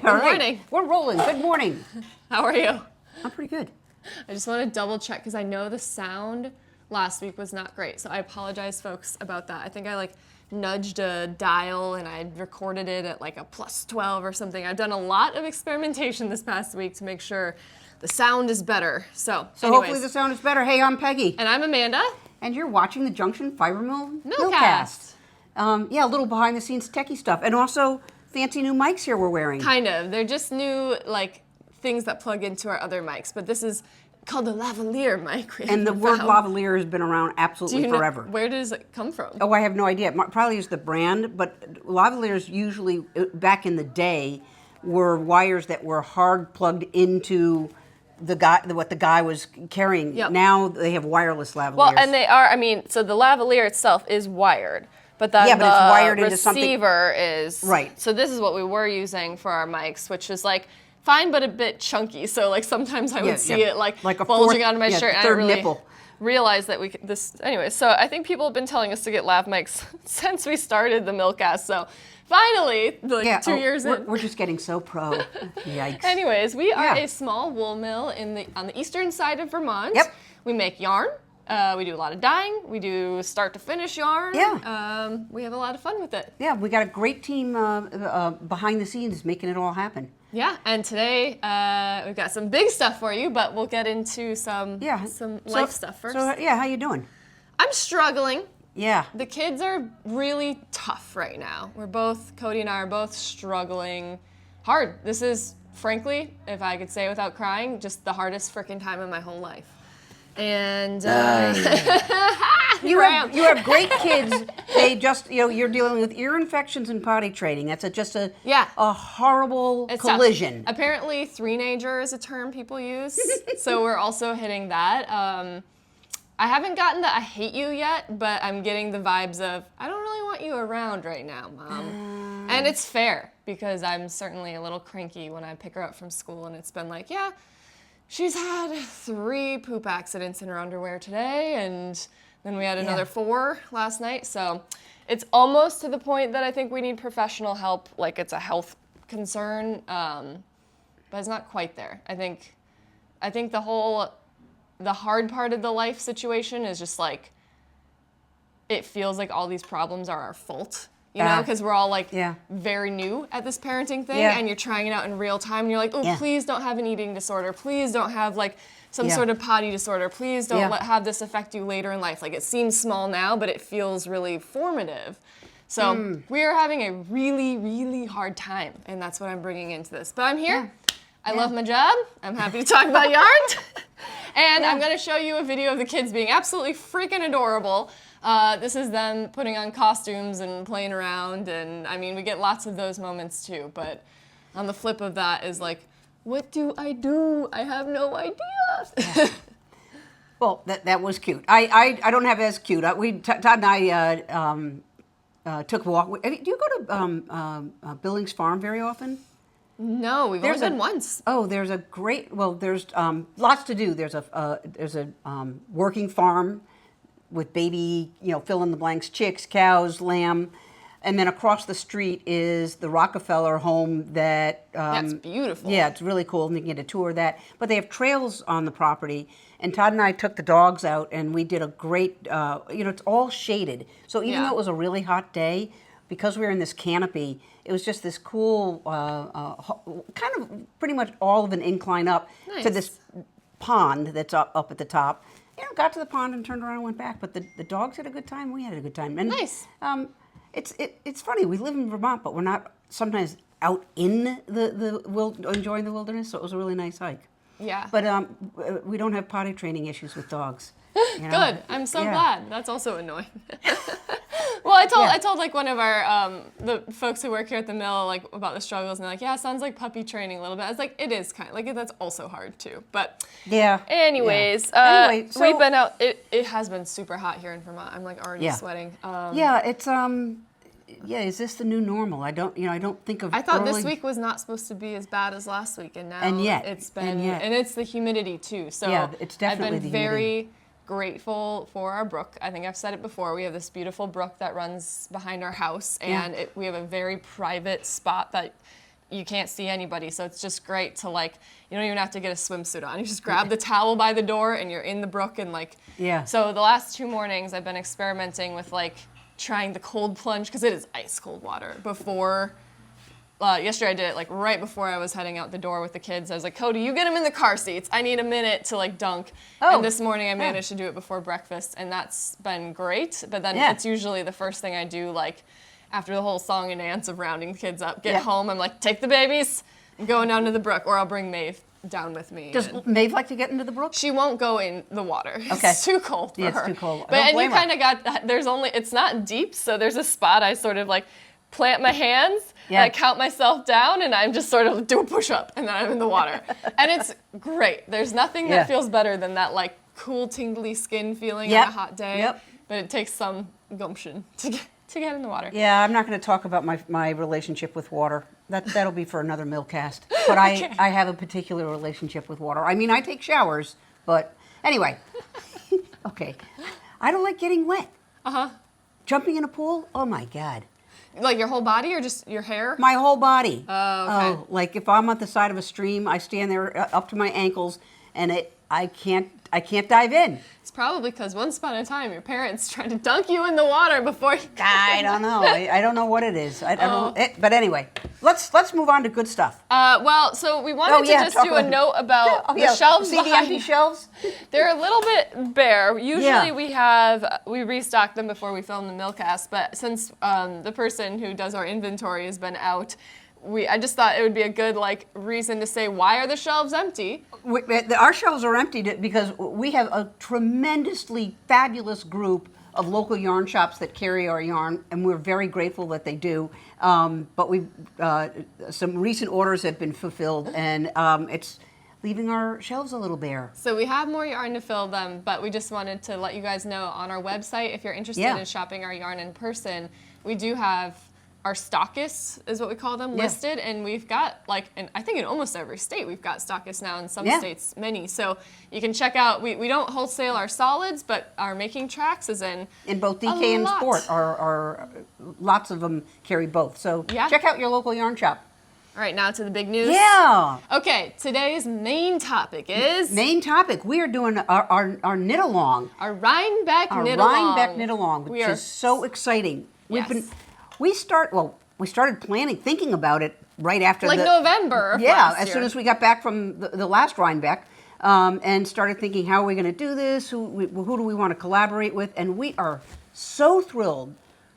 Good morning. We're rolling. Good morning. How are you? I'm pretty good. I just want to double check because I know the sound last week was not great. So I apologize, folks, about that. I think I nudged a dial and I recorded it at a +12 or something. I've done a lot of experimentation this past week to make sure the sound is better. So anyways, hopefully the sound is better. Hey, I'm Peggy. And I'm Amanda. And you're watching the Junction Fiber Mill Millcast. Yeah, a little behind the scenes techie stuff. And also fancy new mics here we're wearing. Kind of. They're just new things that plug into our other mics. But this is called the lavalier mic. And the word lavalier has been around absolutely forever. Where does it come from? Oh, I have no idea. It probably is the brand, but lavaliers usually, back in the day, were wires that were hard plugged into what the guy was carrying. Yep. Now they have wireless lavaliers. Well, and they are, so the lavalier itself is wired. But then but it's wired into something. Receiver is... Right. So this is what we were using for our mics, which is fine, but a bit chunky. So sometimes I would see it bulging onto my shirt, and I really nipple. Realized that we could, anyway. So I think people have been telling us to get lav mics since we started the Millcast. So finally, 2 years in. We're just getting so pro. Yikes. Anyways, we are a small wool mill on the eastern side of Vermont. Yep. We make yarn. We do a lot of dyeing. We do start to finish yarn. Yeah. We have a lot of fun with it. Yeah, we got a great team behind the scenes making it all happen. Yeah, and today we've got some big stuff for you, but we'll get into some life stuff first. So, how you doing? I'm struggling. Yeah. The kids are really tough right now. Cody and I are both struggling hard. This is, frankly, if I could say without crying, just the hardest frickin' time of my whole life. And you have great kids. They just you're dealing with ear infections and potty training. That's just a horrible collision. Tough. Apparently, three-nager is a term people use, so we're also hitting that. I haven't gotten the I hate you yet, but I'm getting the vibes of I don't really want you around right now, Mom. And it's fair because I'm certainly a little cranky when I pick her up from school, and it's been she's had 3 poop accidents in her underwear today, and then we had another 4 last night. So it's almost to the point that I think we need professional help, it's a health concern, but it's not quite there. I think the hard part of the life situation is just it feels like all these problems are our fault. Because we're all very new at this parenting thing, and you're trying it out in real time, and you're like, please don't have an eating disorder. Please don't have some sort of potty disorder. Please don't have this affect you later in life. It seems small now, but it feels really formative. So we are having a really, really hard time, and that's what I'm bringing into this. But I'm here. I love my job. I'm happy to talk about yarn. And I'm going to show you a video of the kids being absolutely freaking adorable. This is them putting on costumes and playing around, and we get lots of those moments too, but on the flip of that is what do? I have no idea. Well, that was cute. I don't have as cute. Todd and I took a walk. Do you go to Billings Farm very often? No, we've only been once. Oh, there's a great, there's lots to do. There's a working farm with baby, fill in the blanks, chicks, cows, lamb. And then across the street is the Rockefeller home that... That's beautiful. Yeah, it's really cool, and you can get a tour of that. But they have trails on the property, and Todd and I took the dogs out, and we did a great, it's all shaded. So even though it was a really hot day, because we were in this canopy, it was just this cool, kind of pretty much all of an incline up to this pond that's up at the top. Got to the pond and turned around and went back. But the dogs had a good time. We had a good time. And, nice. It's funny. We live in Vermont, but we're not sometimes out in enjoying the wilderness. So it was a really nice hike. Yeah. But we don't have potty training issues with dogs. Good. I'm so glad. That's also annoying. Well, I told one of our the folks who work here at the mill about the struggles, and they're it sounds like puppy training a little bit. I was it is kind of that's also hard too. But anyways, we've been out. It has been super hot here in Vermont. I'm already sweating. It's is this the new normal? I don't think of. I thought this week was not supposed to be as bad as last week, and now it's been, and it's the humidity too. So it's definitely I've been the humidity. very grateful for our brook. I think I've said it before. We have this beautiful brook that runs behind our house, and we have a very private spot that you can't see anybody. So it's just great to like, you don't even have to get a swimsuit on. You just grab the towel by the door and you're in the brook and like, So the last 2 mornings I've been experimenting with like trying the cold plunge because it is ice cold water before. Yesterday I did it like right before I was heading out the door with the kids. I was like, Cody, you get them in the car seats. I need a minute to like dunk. And this morning I managed to do it before breakfast, and that's been great. But then it's usually the first thing I do, like after the whole song and dance of rounding the kids up, get home, I'm like, take the babies, I'm going down to the brook, or I'll bring Maeve down with me. Does Maeve like to get into the brook? She won't go in the water. Okay. It's too cold for her. It's too cold. But and you kind of got, it's not deep, so there's a spot I sort of like plant my hands, and I count myself down, and I'm just sort of do a push-up, and then I'm in the water. And it's great. There's nothing that feels better than that like cool, tingly skin feeling on a hot day. But it takes some gumption to get in the water. Yeah, I'm not going to talk about my relationship with water. That'll be for another Millcast. But I have a particular relationship with water. I mean, I take showers, but anyway. Okay. I don't like getting wet. Jumping in a pool? Oh my God. Like your whole body or just your hair? My whole body. Oh, okay. Oh, like if I'm at the side of a stream, I stand there up to my ankles, and I can't dive in. It's probably because once upon a time your parents tried to dunk you in the water before you. I don't know. I don't know what it is. I don't know. But anyway, let's move on to good stuff. Well, so we wanted to just do a note about the shelves. See the empty shelves? They're a little bit bare. Usually we restock them before we film the Millcast, but since the person who does our inventory has been out, I just thought it would be a good like reason to say, why are the shelves empty? Our shelves are empty because we have a tremendously fabulous group of local yarn shops that carry our yarn, and we're very grateful that they do. But some recent orders have been fulfilled, and it's leaving our shelves a little bare. So we have more yarn to fill them, but we just wanted to let you guys know on our website, if you're interested in shopping our yarn in person, we do have our stockists, is what we call them, listed, and we've got I think in almost every state we've got stockists now, in some states many. So you can check out. We don't wholesale our solids, but our making tracks is in both DK and Sport. Are lots of them carry both. So check out your local yarn shop. All right, now to the big news. Yeah. Okay, today's main topic is... We are doing our knit along. Our Rhinebeck Knit Along. Our Rhinebeck Knit Along, which is so exciting. We started thinking about it right after November of last year. As soon as we got back from the last Rhinebeck, and started thinking, how are we going to do this? Who do we want to collaborate with? And we are so thrilled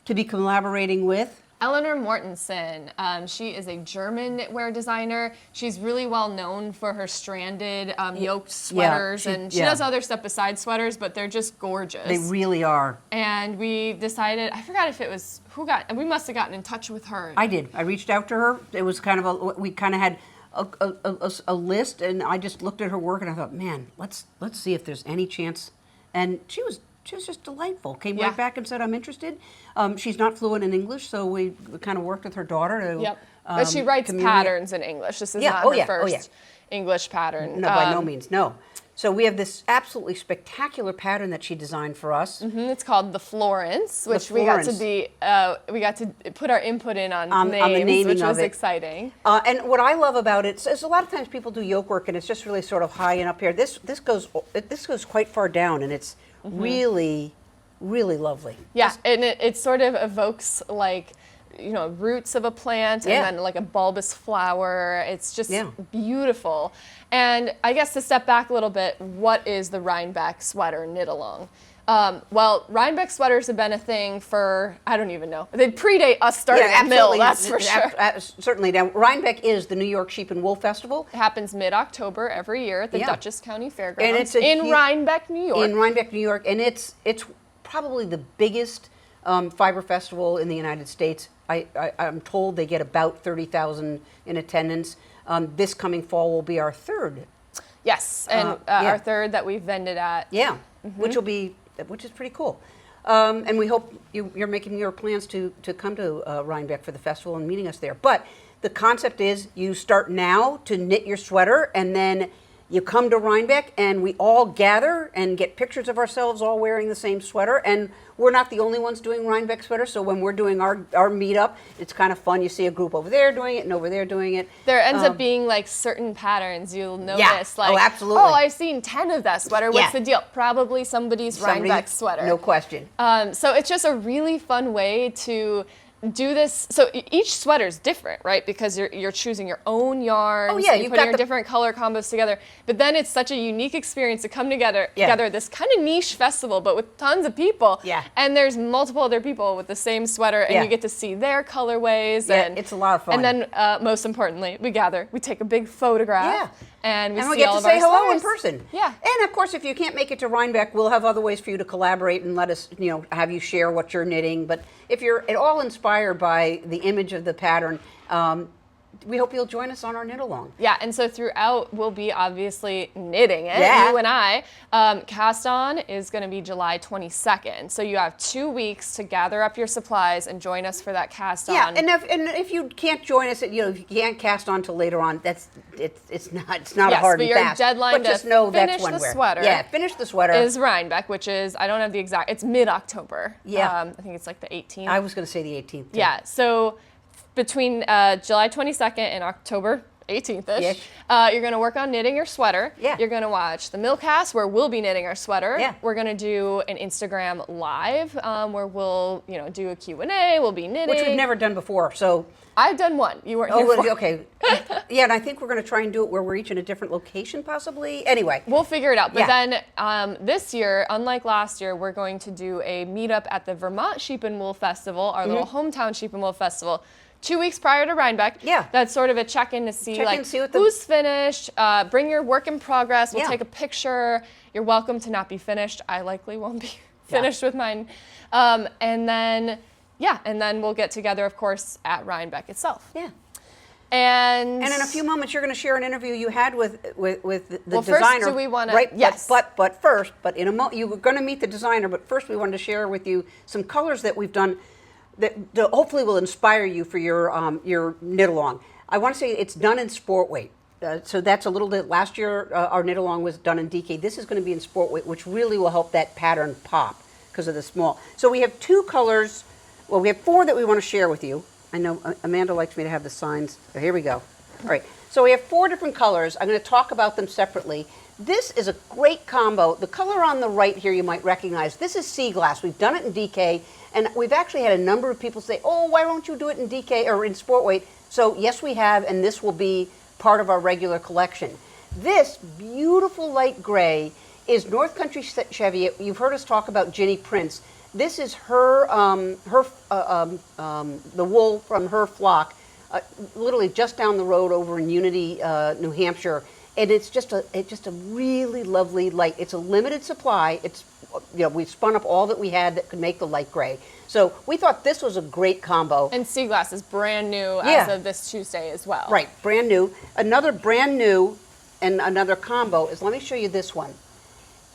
to be collaborating with Elenor Mortensen. She is a German knitwear designer. She's really well known for her stranded yoked sweaters, and she does other stuff besides sweaters, but they're just gorgeous. They really are. And we decided, I forgot if it was we must have gotten in touch with her. I did. I reached out to her. It was we kind of had a list, and I just looked at her work, and I thought, man, let's see if there's any chance. And she was just delightful. Came right back and said, I'm interested. She's not fluent in English, so we kind of worked with her daughter to but she writes patterns in English. This is not her first English pattern. No, by no means, no. So we have this absolutely spectacular pattern that she designed for us. It's called the Florence, which we got to put our input in on names, which was exciting. And what I love about it is a lot of times people do yoke work and it's just really sort of high and up here. This goes quite far down, and it's really, really lovely. Yeah, and it sort of evokes like, roots of a plant and then like a bulbous flower. It's just beautiful. And I guess to step back a little bit, what is the Rhinebeck Sweater knit along? Well, Rhinebeck sweaters have been a thing for, I don't even know. They predate us starting at Mill, that's for sure. Certainly. Now, Rhinebeck is the New York Sheep and Wool Festival. It happens mid-October every year at the Dutchess County Fairgrounds, and it's in Rhinebeck, New York. In Rhinebeck, New York, and it's probably the biggest fiber festival in the United States. I'm told they get about 30,000 in attendance. This coming fall will be our third. Yes, and our third that we've vended at. Yeah, which is pretty cool. And we hope you're making your plans to come to Rhinebeck for the festival and meeting us there. But the concept is you start now to knit your sweater, and then You come to Rhinebeck, and we all gather and get pictures of ourselves all wearing the same sweater. And we're not the only ones doing Rhinebeck sweaters, so when we're doing our meetup, it's kind of fun. You see a group over there doing it and over there doing it. There ends up being like certain patterns you'll notice. Like, absolutely. Oh, I've seen 10 of that sweater. What's the deal? Probably somebody's Rhinebeck sweater. No question. So it's just a really fun way to do this. So each sweater is different, right? Because you're choosing your own yarns. Oh yeah, you're putting your different color combos together. But then it's such a unique experience to come together this kind of niche festival, but with tons of people. Yeah. And there's multiple other people with the same sweater, and you get to see their colorways. Yeah, and it's a lot of fun. And then most importantly, we gather, we take a big photograph. Yeah. And we see get all to of say our hello in sweaters. person. Yeah. And of course, if you can't make it to Rhinebeck, we'll have other ways for you to collaborate and let us, have you share what you're knitting. But if you're at all inspired by the image of the pattern, we hope you'll join us on our knit along. Yeah, and so throughout we'll be obviously knitting it, Yeah. you and I. Cast on is going to be July 22nd, so you have 2 weeks to gather up your supplies and join us for that cast on. Yeah, and if you can't join us, if you can't cast on till later on, it's not a hard and fast. But your deadline but just know finish that's when the we're sweater. Yeah, finish the sweater. Is Rhinebeck, which is, I don't have the exact, it's mid-October. Yeah. I think it's like the 18th. I was going to say the 18th. Too. Yeah, so between July 22nd and October 18th-ish, you're going to work on knitting your sweater. Yeah. You're going to watch the Millcast, where we'll be knitting our sweater. Yeah. We're going to do an Instagram live where we'll do a Q&A. We'll be knitting. Which we've never done before, so... I've done one. You weren't here for. Okay. Yeah, and I think we're going to try and do it where we're each in a different location, possibly. Anyway. We'll figure it out. But then this year, unlike last year, we're going to do a meetup at the Vermont Sheep and Wool Festival, our little hometown Sheep and Wool Festival, 2 weeks prior to Rhinebeck. Yeah. That's sort of a check-in to see what who's finished. Bring your work in progress. We'll Yeah. take a picture. You're welcome to not be finished. I likely won't be finished with mine. And then we'll get together, of course, at Rhinebeck itself. Yeah. And in a few moments, you're going to share an interview you had with the well, designer. First, do we want to? Right. Yes. But first, in a moment, you were going to meet the designer. But first, we wanted to share with you some colors that we've done that hopefully will inspire you for your knit along. I want to say it's done in sport weight. So that's a little bit. Last year, our knit along was done in DK. This is going to be in sport weight, which really will help that pattern pop because of the small. So we have 2 colors. Well, we have 4 that we want to share with you. I know Amanda likes me to have the signs. Oh, here we go. All right. So we have 4 different colors. I'm going to talk about them separately. This is a great combo. The color on the right here you might recognize. This is sea glass. We've done it in DK, and we've actually had a number of people say, "Oh, why don't you do it in DK or in sport weight?" So yes, we have, and this will be part of our regular collection. This beautiful light gray is North Country Chevy. You've heard us talk about Ginny Prince. This is the wool from her flock, literally just down the road over in Unity, New Hampshire, and it's just a really lovely light. It's a limited supply. It's we spun up all that we had that could make the light gray. So we thought this was a great combo. And Sea Glass is brand new as of this Tuesday as well. Right, brand new. Another brand new and another combo is, let me show you this one.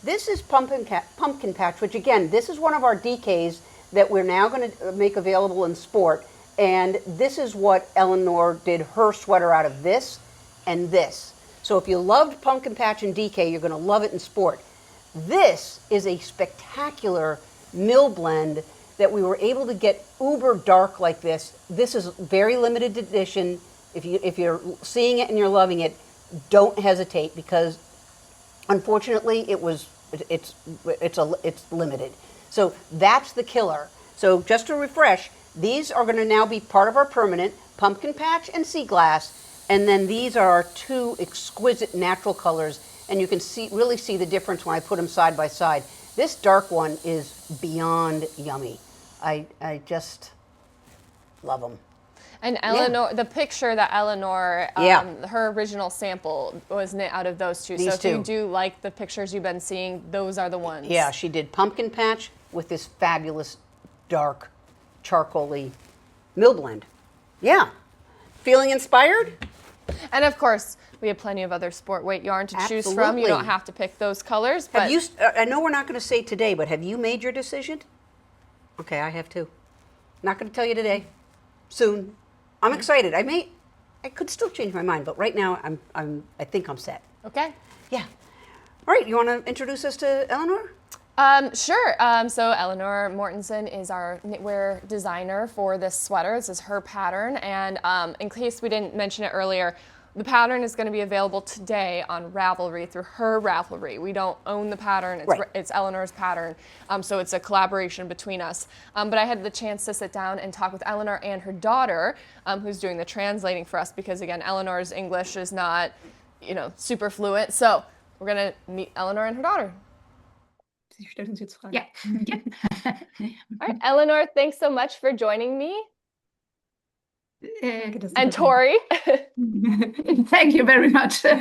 This is Pumpkin Patch, which again, this is one of our DKs that we're now going to make available in sport. And this is what Elenor did her sweater out of, this and this. So if you loved Pumpkin Patch and DK, you're going to love it in sport. This is a spectacular mill blend that we were able to get uber dark like this. This is very limited edition. If you're seeing it and you're loving it, don't hesitate, because unfortunately it's limited. So that's the killer. So just to refresh, these are going to now be part of our permanent Pumpkin Patch and Sea Glass. And then these are our 2 exquisite natural colors, and you can really see the difference when I put them side by side. This dark one is beyond yummy. I just love them. And Elenor, the picture that Elenor, her original sample was knit out of those 2. These so if 2. you do like the pictures you've been seeing, those are the ones. Yeah, she did Pumpkin Patch with this fabulous dark charcoaly mill blend. Yeah. Feeling inspired? And of course, we have plenty of other sport weight yarn to choose from. You don't have to pick those colors. But I know we're not going to say today, but have you made your decision? Okay, I have too. Not going to tell you today. Soon. I'm excited. I could still change my mind, but right now I think I'm set. Okay. Yeah. All right, you want to introduce us to Elenor? Sure. So Elenor Mortensen is our knitwear designer for this sweater. This is her pattern, and in case we didn't mention it earlier, the pattern is going to be available today on Ravelry through her Ravelry. We don't own the pattern. It's Eleanor's pattern, so it's a collaboration between us. But I had the chance to sit down and talk with Elenor and her daughter, who's doing the translating for us, because again, Eleanor's English is not, super fluent. So we're going to meet Elenor and her daughter. Sie stellt uns jetzt Fragen. Yeah. All right, Elenor, thanks so much for joining me. And Tori. Thank you very much. So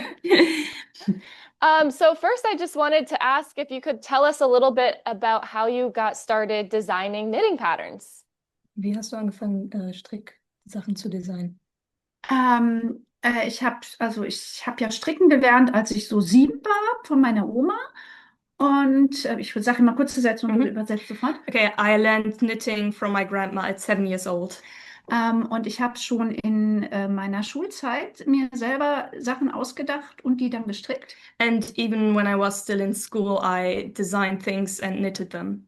first, I just wanted to ask if you could tell us a little bit about how you got started designing knitting patterns. Wie hast du angefangen, Stricksachen zu designen? Ich habe ja stricken gelernt, als ich so 7 war, von meiner Oma. Und ich sage mal kurz Sätze und du übersetzt sofort. Okay, I learned knitting from my grandma at 7 years old. Und ich habe schon in meiner Schulzeit mir selber Sachen ausgedacht und die dann gestrickt. And even when I was still in school, I designed things and knitted them.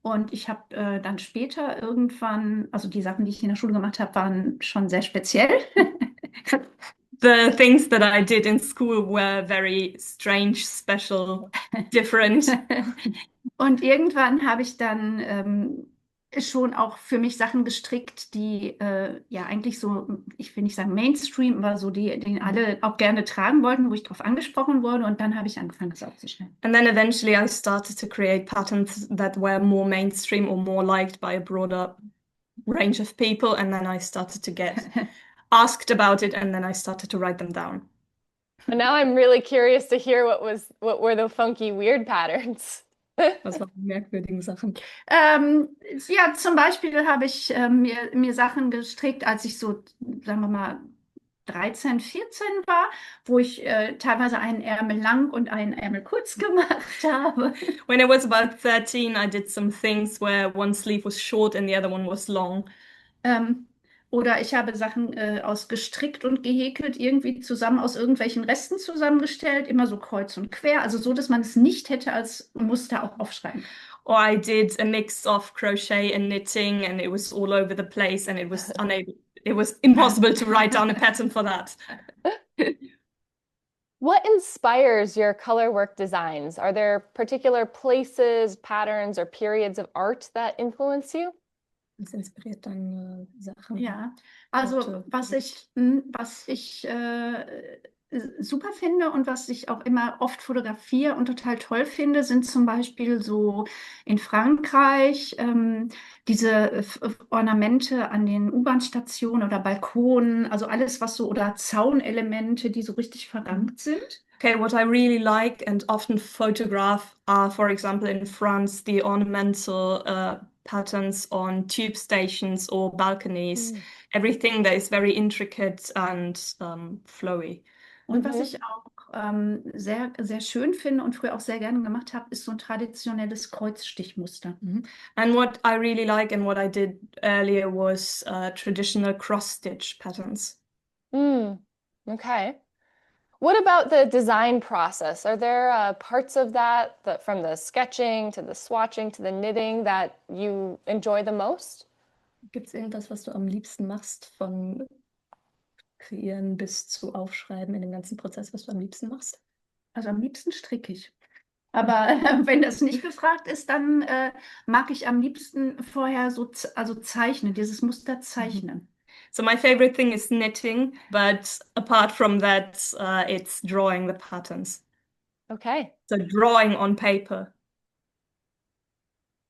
Und ich habe dann später irgendwann, also die Sachen, die ich in der Schule gemacht habe, waren schon sehr speziell. The things that I did in school were very strange, special, different. Und irgendwann habe ich dann schon auch für mich Sachen gestrickt, die ja eigentlich so, ich will nicht sagen Mainstream, aber so die alle auch gerne tragen wollten, wo ich drauf angesprochen wurde. Und dann habe ich angefangen, das aufzuschneiden. And then eventually I started to create patterns that were more mainstream or more liked by a broader range of people. And then I started to get asked about it, and then I started to write them down. And now I'm really curious to hear what were the funky, weird patterns. Was waren die merkwürdigen Sachen? Ja, zum Beispiel habe ich mir Sachen gestrickt, als ich so, sagen wir mal, 13, 14 war, wo ich teilweise einen Ärmel lang und einen Ärmel kurz gemacht habe. When I was about 13, I did some things where one sleeve was short and the other one was long. Oder ich habe Sachen aus gestrickt und gehäkelt, irgendwie zusammen aus irgendwelchen Resten zusammengestellt, immer so kreuz und quer, also so, dass man es nicht hätte als Muster auch aufschreiben. Or I did a mix of crochet and knitting, and it was all over the place, and it was impossible to write down a pattern for that. What inspires your color work designs? Are there particular places, patterns, or periods of art that influence you? Das inspiriert dann Sachen. Ja, also was ich super finde und was ich auch immer oft fotografiere und total toll finde, sind zum Beispiel so in Frankreich diese Ornamente an den U-Bahn-Stationen oder Balkonen, also alles was so, oder Zaunelemente, die so richtig verrankt sind. Okay, what I really like and often photograph are, for example, in France, the ornamental patterns on tube stations or balconies. Everything that is very intricate and flowy. Und was ich auch sehr, sehr schön finde und früher auch sehr gerne gemacht habe, ist so ein traditionelles Kreuzstichmuster. And what I really like and what I did earlier was traditional cross-stitch patterns. Okay. What about the design process? Are there parts of that, from the sketching to the swatching to the knitting, that you enjoy the most? Gibt es irgendwas, was du am liebsten machst, von Kreieren bis zu Aufschreiben in dem ganzen Prozess, was du am liebsten machst? Also am liebsten stricke ich. Aber wenn das nicht gefragt ist, dann mag ich am liebsten vorher so zeichnen, dieses Muster zeichnen. So my favorite thing is knitting, but apart from that, it's drawing the patterns. Okay. So drawing on paper.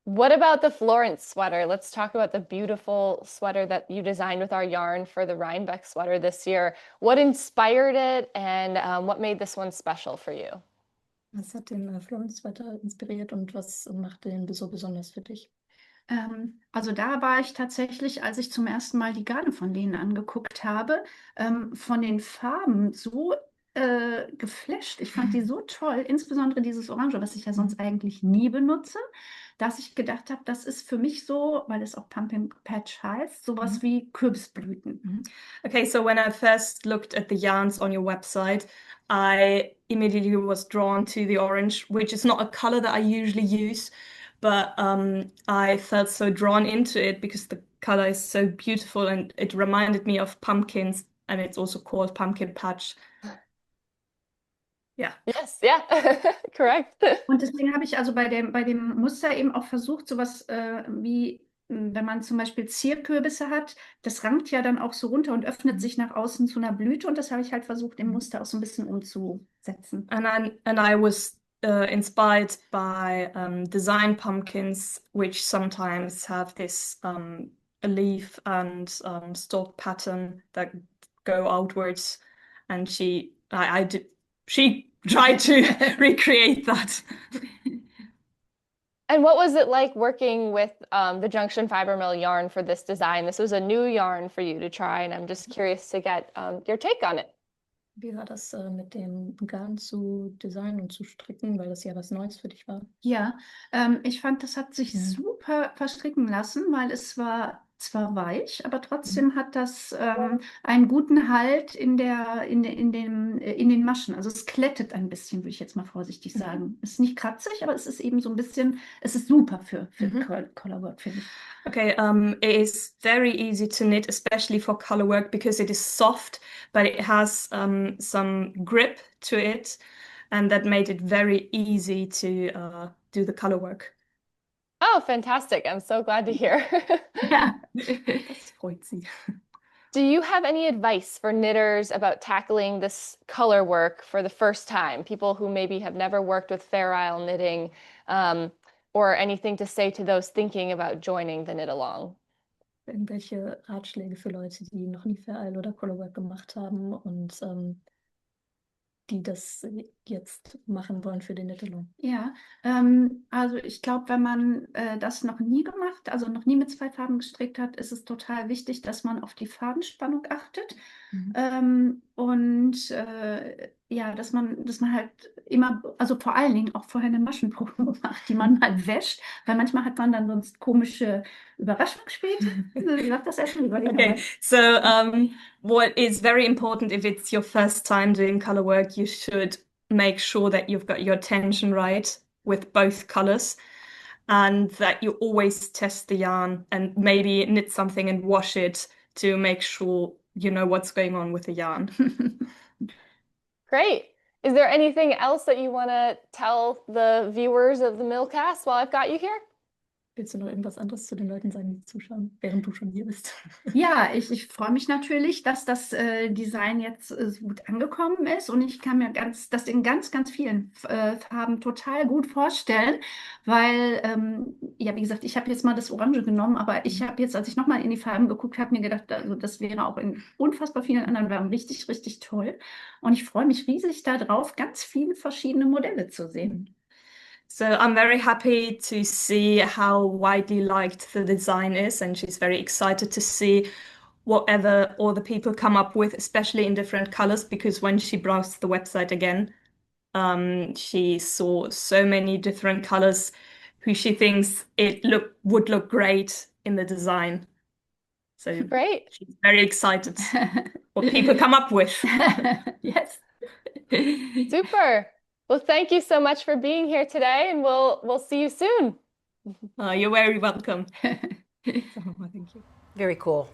What about the Florence sweater? Let's talk about the beautiful sweater that you designed with our yarn for the Rhinebeck sweater this year. What inspired it, and what made this one special for you? Was hat den Florence Sweater inspiriert und was macht den so besonders für dich? Also da war ich tatsächlich, als ich zum ersten Mal die Garne von denen angeguckt habe, von den Farben so geflasht. Ich fand die so toll, insbesondere dieses Orange, was ich ja sonst eigentlich nie benutze. dass ich gedacht habe, das ist für mich so, weil es auch Pumpkin Patch heißt, sowas wie Kürbisblüten. Okay, so when I first looked at the yarns on your website, I immediately was drawn to the orange, which is not a color that I usually use, but I felt so drawn into it because the color is so beautiful and it reminded me of pumpkins, and it's also called pumpkin patch. Yeah. Yes, yeah, correct. Und deswegen habe ich also bei dem Muster eben auch versucht, sowas wie, wenn man zum Beispiel Zierkürbisse hat, das rankt ja dann auch so runter und öffnet sich nach außen zu einer Blüte, und das habe ich halt versucht, im Muster auch so ein bisschen umzusetzen. And I was inspired by design pumpkins, which sometimes have this a leaf and stalk pattern that go outwards. And she tried to recreate that. And what was it like working with the Junction Fiber Mill yarn for this design? This was a new yarn for you to try, and I'm just curious to get your take on it. Wie war das mit dem Garn zu designen und zu stricken, weil das ja was Neues für dich war? Ja, ich fand, das hat sich super verstricken lassen, weil es war zwar weich, aber trotzdem hat das einen guten Halt in den Maschen. Also es klettet ein bisschen, würde ich jetzt mal vorsichtig sagen. Es ist nicht kratzig, aber es ist eben so ein bisschen, es ist super für Colorwork, finde ich. Okay, it is very easy to knit, especially for color work, because it is soft, but it has some grip to it, and that made it very easy to do the color work. Oh, fantastic. I'm so glad to hear. Ja. Das freut sie. Do you have any advice for knitters about tackling this color work for the first time? People who maybe have never worked with Fair Isle knitting, or anything to say to those thinking about joining the Knit Along? Irgendwelche Ratschläge für Leute, die noch nie Fair Isle oder Colorwork gemacht haben und die das jetzt machen wollen für den Knit Along? Ja, also ich glaube, wenn man das noch nie gemacht, also noch nie mit 2 Farben gestrickt hat, ist es total wichtig, dass man auf die Fadenspannung achtet. Und ja, dass man halt immer, also vor allen Dingen auch vorher eine Maschenprobe macht, die man mal wäscht, weil manchmal hat man dann sonst komische Überraschungen später. Wie sagt das Ashley? Okay, so what is very important if it's your first time doing color work, you should make sure that you've got your tension right with both colors, and that you always test the yarn and maybe knit something and wash it to make sure you know what's going on with the yarn. Great. Is there anything else that you want to tell the viewers of the Millcast while I've got you here? Willst du noch irgendwas anderes zu den Leuten sagen, die zuschauen, während du schon hier bist? Ja, ich freue mich natürlich, dass das Design jetzt so gut angekommen ist, und ich kann mir das in ganz, ganz vielen Farben total gut vorstellen, weil, ja, wie gesagt, ich habe jetzt mal das Orange genommen, aber ich habe jetzt, als ich nochmal in die Farben geguckt habe, mir gedacht, also das wäre auch in unfassbar vielen anderen Farben richtig, richtig toll, und ich freue mich riesig darauf, ganz viele verschiedene Modelle zu sehen. So I'm very happy to see how widely liked the design is, and she's very excited to see whatever all the people come up with, especially in different colors, because when she browsed the website again, she saw so many different colors who she thinks would look great in the design. So Great. She's very excited what people come up with. Yes. Super. Well, thank you so much for being here today, and we'll see you soon. You're very welcome. Thank you. Very cool.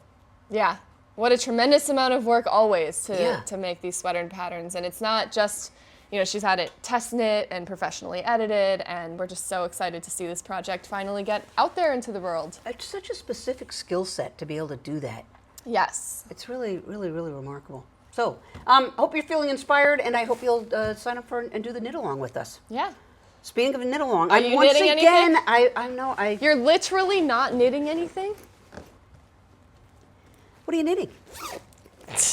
Yeah. What a tremendous amount of work always to make these sweater patterns. And it's not just, you know, she's had it test knit and professionally edited, and we're just so excited to see this project finally get out there into the world. It's such a specific skill set to be able to do that. Yes. It's really, really, really remarkable. So, hope you're feeling inspired, and I hope you'll sign up for and do the knit along with us. Yeah. Speaking of a knit along, Are you knitting anything? I know. You're literally not knitting anything? What are you knitting?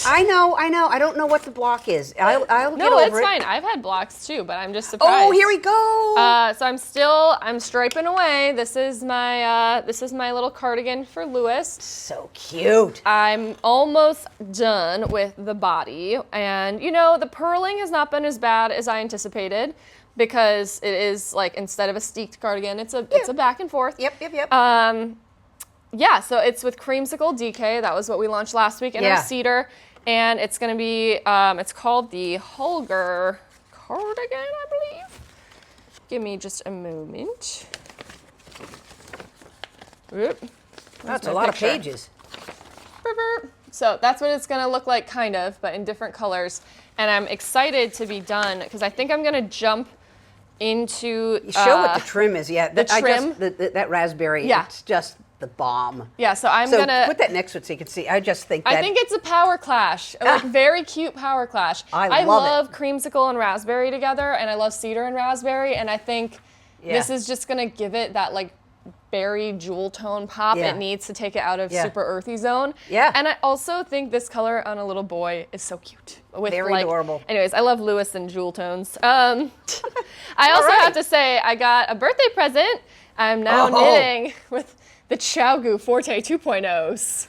I know. I don't know what the block is. I'll get over it. No, it's fine. I've had blocks too, but I'm just surprised. Oh, here we go. So I'm striping away. This is my little cardigan for Lewis. So cute. I'm almost done with the body, and you know, the purling has not been as bad as I anticipated, because it is like, instead of a steeked cardigan, it's a back and forth. Yep. Yeah, so it's with Creamsicle DK. That was what we launched last week in our cedar. And it's going to be, it's called the Holger cardigan, I believe. Give me just a moment. Whoop. That's a lot of pages. So that's what it's going to look like, kind of, but in different colors. And I'm excited to be done because I think I'm going to jump into... Show what the trim is. Yeah, the trim. That raspberry, it's just the bomb. Yeah, so I'm going to... put that next one so you can see. I just think that... I think it's a power clash, like very cute power clash. I love Creamsicle and raspberry together, and I love cedar and raspberry, and I think this is just going to give it that like berry jewel tone pop it needs to take it out of super earthy zone. Yeah. And I also think this color on a little boy is so cute. Very adorable. Anyways, I love Lewis and jewel tones. I also have to say I got a birthday present. I'm now knitting with the Xiaogu Forte 2.0s.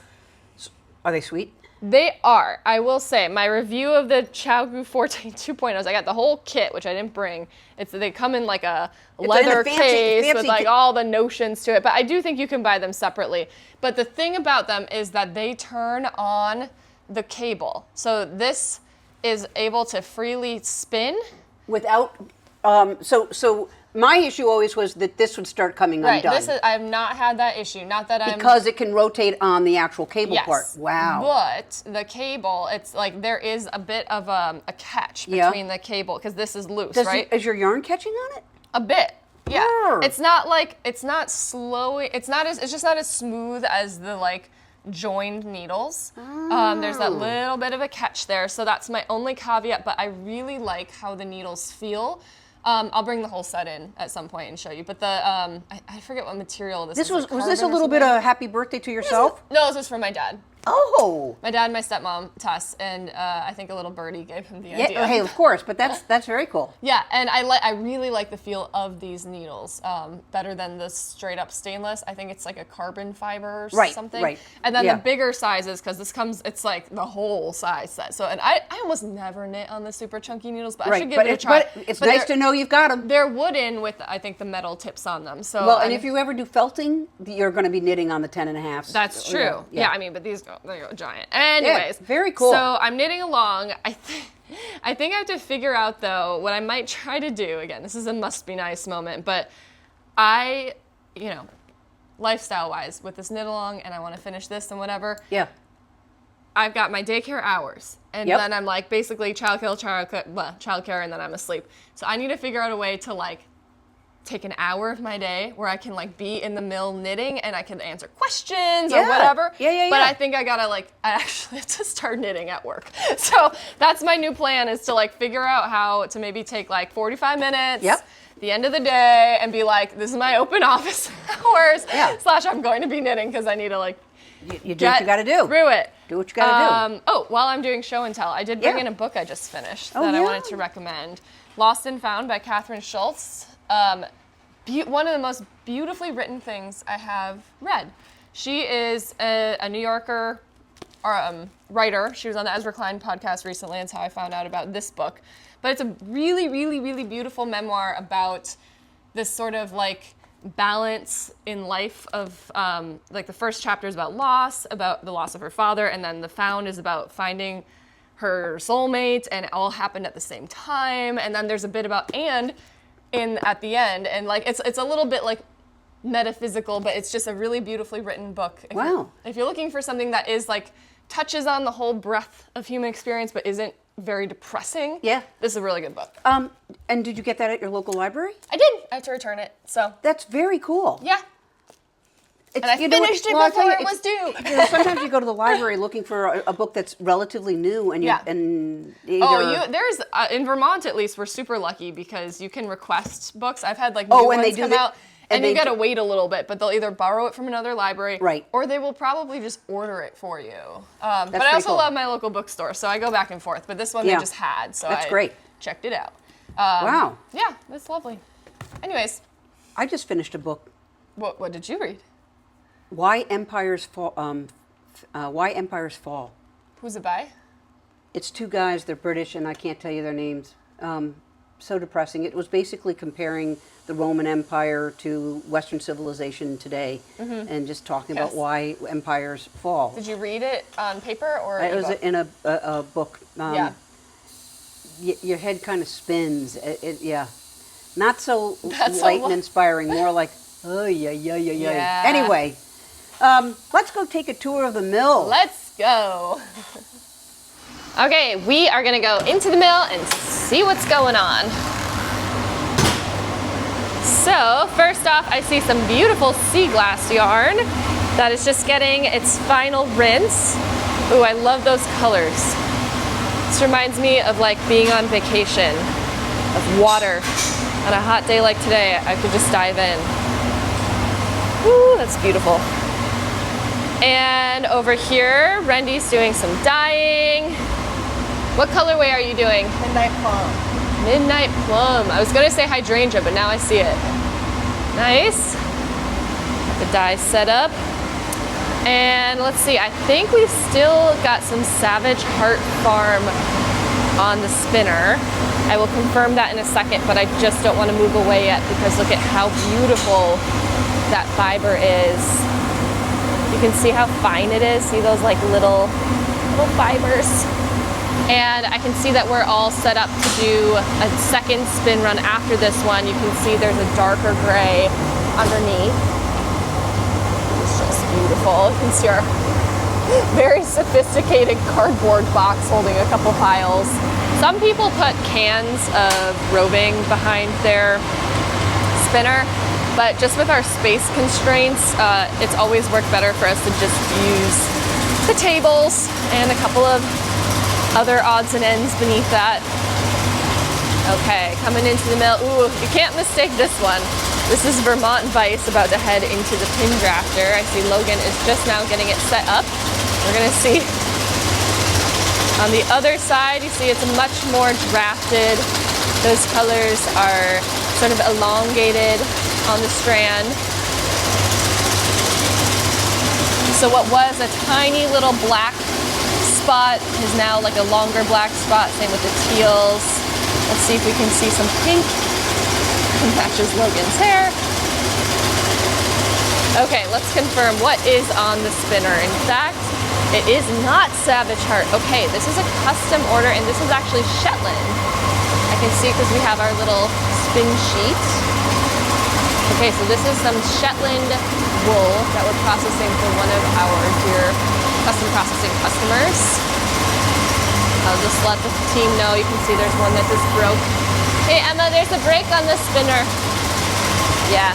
Are they sweet? They are. I will say, my review of the Xiaogu Forte 2.0s, I got the whole kit, which I didn't bring. They come in like a leather case with like all the notions to it. But I do think you can buy them separately. But the thing about them is that they turn on the cable. So this is able to freely spin. Without, so my issue always was that this would start coming undone. I have not had that issue. Not that because it can rotate on the actual cable part. Wow. But the cable, it's like there is a bit of a catch between the cable because this is loose, right? Is your yarn catching on it? A bit. Yeah. It's not like it's just not as smooth as the like joined needles. There's that little bit of a catch there, so that's my only caveat, but I really like how the needles feel. I'll bring the whole set in at some point and show you. But the I forget what material this is. Was this a little bit of happy birthday to yourself? No, this was for my dad. Oh. My dad and my stepmom, Tess, and I think a little birdie gave him the idea. Yeah, hey, of course, but that's very cool. Yeah, and I really like the feel of these needles better than the straight up stainless. I think it's like a carbon fiber or something. Right. And then the bigger sizes, because it's like the whole size set. So, and I almost never knit on the super chunky needles, but I should give it a try. But it's nice to know you've got them. They're wooden with, I think, the metal tips on them. So well, and if you ever do felting, you're going to be knitting on the 10.5s. That's true. Yeah, I mean, but these go giant. Anyways, very cool. So I'm knitting along. I think I have to figure out though what I might try to do. Again, this is a must be nice moment, but lifestyle wise with this knit along, and I want to finish this and whatever. Yeah. I've got my daycare hours, and then I'm like basically childcare, and then I'm asleep. So I need to figure out a way to like take an hour of my day where I can like be in the mill knitting and I can answer questions or whatever. But I think I actually have to start knitting at work. So that's my new plan, is to like figure out how to maybe take like 45 minutes the end of the day and be like, this is my open office hours / I'm going to be knitting because I need to like you do what you got to do. Through it. Do what you got to do. While I'm doing show and tell, I did bring in a book I just finished that I wanted to recommend. Lost and Found by Catherine Schultz. One of the most beautifully written things I have read. She is a New Yorker writer. She was on the Ezra Klein podcast recently. That's how I found out about this book. But it's a really, really, really beautiful memoir about this sort of like balance in life of like the first chapter is about the loss of her father, and then The Found is about finding her soulmate, and it all happened at the same time. And then there's a bit about Anne at the end, and like it's a little bit like metaphysical, but it's just a really beautifully written book. If you're looking for something that is like touches on the whole breadth of human experience but isn't very depressing, this is a really good book. And did you get that at your local library? I did. I had to return it. So that's very cool. Yeah. And I finished it before it was due. Sometimes you go to the library looking for a book that's relatively new, and there's in Vermont at least we're super lucky because you can request books. I've had like new ones come out, and you got to wait a little bit, but they'll either borrow it from another library, or they will probably just order it for you. But I also love my local bookstore, so I go back and forth. But this one they just had, so that's great. Checked it out. Wow. Yeah, that's lovely. Anyways, I just finished a book. What did you read? Why Empires Fall. Why Empires Fall. Who's it by? It's two guys. They're British, and I can't tell you their names. so depressing. It was basically comparing the Roman Empire to Western civilization today, and just talking about why empires fall. Did you read it on paper or? It was in a book. Yeah. Your head kind of spins. Yeah. Not so light and inspiring, more like, oh, yeah. Anyway, let's go take a tour of the mill. Let's go. Okay, we are gonna go into the mill and see what's going on. So, first off, I see some beautiful sea glass yarn that is just getting its final rinse. Ooh, I love those colors. This reminds me of like being on vacation, of water. On a hot day like today, I could just dive in. Ooh, that's beautiful. And over here, Rendy's doing some dyeing. What colorway are you doing? Midnight Plum. Midnight Plum. I was gonna say hydrangea, but now I see it. Nice. Got the dye set up. And let's see, I think we've still got some Savage Heart Farm on the spinner. I will confirm that in a second, but I just don't want to move away yet because look at how beautiful that fiber is. You can see how fine it is. See those like little fibers? And I can see that we're all set up to do a second spin run after this one. You can see there's a darker gray underneath. It's just beautiful. You can see our very sophisticated cardboard box holding a couple piles. Some people put cans of roving behind their spinner, but just with our space constraints, it's always worked better for us to just use the tables and a couple of other odds and ends beneath that. Okay, coming into the mill. Ooh, you can't mistake this one. This is Vermont Vice about to head into the pin drafter. I see Logan is just now getting it set up. We're gonna see. On the other side, you see it's much more drafted. Those colors are sort of elongated on the strand. So what was a tiny little black spot is now like a longer black spot, same with the teals. Let's see if we can see some pink. Matches Logan's hair. Okay, let's confirm what is on the spinner. In fact, it is not Savage Heart. Okay, this is a custom order, and this is actually Shetland. I can see because we have our little spin sheet. Okay, so this is some Shetland wool that we're processing for one of our dear custom processing customers. I'll just let the team know. You can see there's one that just broke. Hey Emma, there's a break on the spinner. Yeah.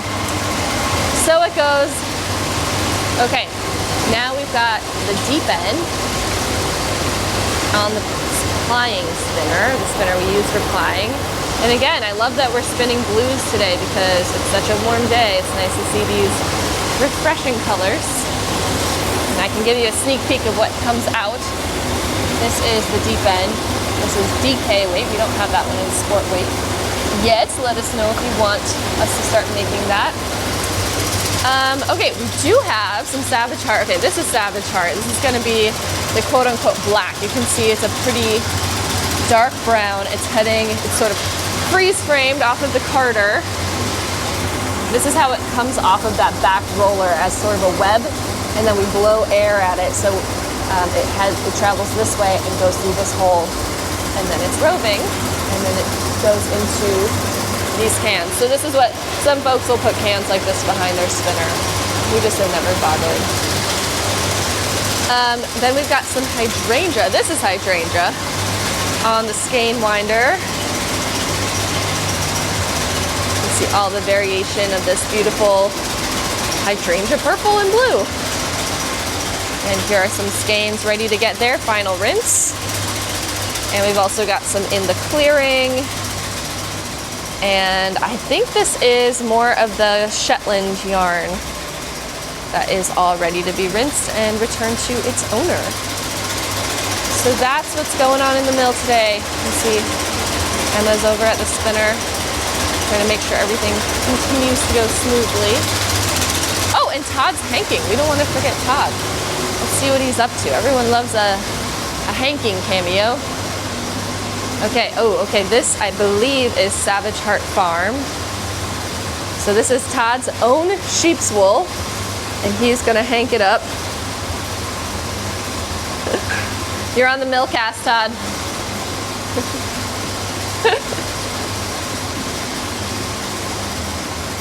So it goes. Okay, now we've got the deep end on the plying spinner, the spinner we use for plying. And again, I love that we're spinning blues today because it's such a warm day. It's nice to see these refreshing colors. And I can give you a sneak peek of what comes out. This is the deep end. This is DK weight. We don't have that one in sport weight yet. Let us know if you want us to start making that. Okay, we do have some Savage Heart. Okay, this is Savage Heart. This is gonna be the quote-unquote black. You can see it's a pretty dark brown. It's sort of freeze-framed off of the carder. This is how it comes off of that back roller as sort of a web, and then we blow air at it, so it travels this way and goes through this hole, and then it's roving, and then it goes into these cans. So this is what some folks will put cans like this behind their spinner. We just have never bothered. Then we've got some hydrangea. This is hydrangea on the skein winder. You see all the variation of this beautiful hydrangea purple and blue. And here are some skeins ready to get their final rinse. And we've also got some in the clearing. And I think this is more of the Shetland yarn that is all ready to be rinsed and returned to its owner. So that's what's going on in the mill today. You see Emma's over at the spinner, trying to make sure everything continues to go smoothly. Oh, and Todd's hanking. We don't want to forget Todd. Let's see what he's up to. Everyone loves a hanking cameo. Okay, okay, this I believe is Savage Heart Farm. So this is Todd's own sheep's wool, and he's gonna hank it up. You're on the Millcast, Todd.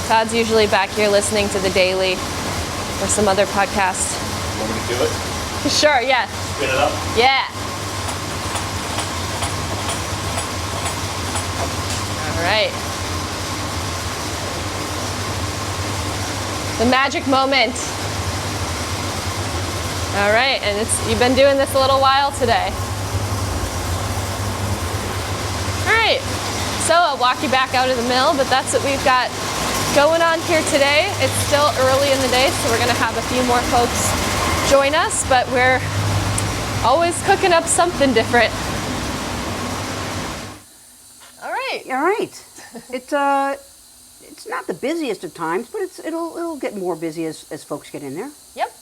Todd's usually back here listening to the Daily or some other podcast. Want me to do it? Sure, yeah. Spin it up? Yeah. All right. The magic moment. All right, and you've been doing this a little while today. All right, so I'll walk you back out of the mill, but that's what we've got going on here today. It's still early in the day, so we're gonna have a few more folks join us, but we're always cooking up something different. All right. All right. It's not the busiest of times, but it'll get more busy as folks get in there. Yep.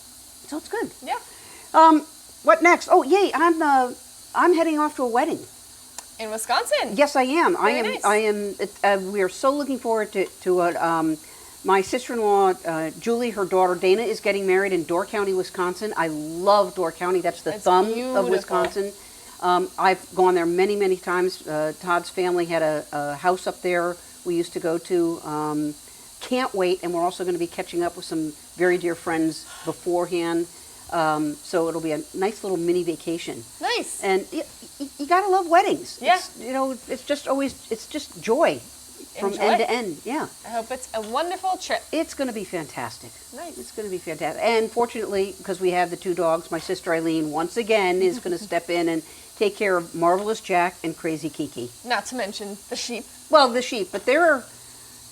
So it's good. Yeah. What next? Oh, yay! I'm heading off to a wedding. In Wisconsin. Yes, I am. Very nice. I am. We are so looking forward to it. My sister-in-law, Julie, her daughter Dana, is getting married in Door County, Wisconsin. I love Door County. That's the thumb of Wisconsin. I've gone there many, many times. Todd's family had a house up there we used to go to. Can't wait, and we're also going to be catching up with some very dear friends beforehand. So it'll be a nice little mini vacation. Nice. And you gotta love weddings. Yeah. It's just joy from end to end. Yeah. I hope it's a wonderful trip. It's going to be fantastic. Nice. It's going to be fantastic. And fortunately, because we have the two dogs, my sister Eileen once again is going to step in and take care of Marvelous Jack and Crazy Kiki. Not to mention the sheep. Well, the sheep, but the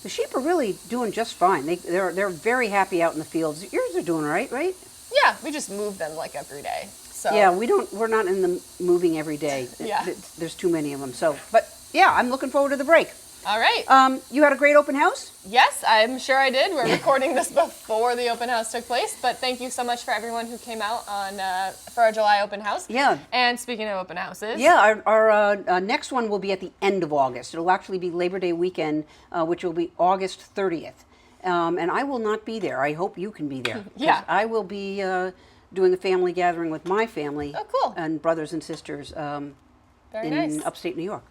sheep are really doing just fine. They're very happy out in the fields. Yours are doing all right, right? Yeah, we just move them like every day. So Yeah, we're not in the moving every day. Yeah. There's too many of them. So, but yeah, I'm looking forward to the break. All right. You had a great open house? Yes, I'm sure I did. We're recording this before the open house took place, but thank you so much for everyone who came out for our July open house. Yeah. And speaking of open houses. Yeah, our next one will be at the end of August. It'll actually be Labor Day weekend, which will be August 30th. And I will not be there. I hope you can be there. Yeah. I will be doing a family gathering with my family. Oh, cool. And brothers and sisters Very in nice. upstate New York.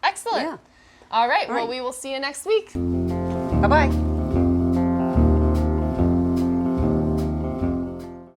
Excellent. Yeah. All right. All Well, right. we will see you next week. Bye-bye.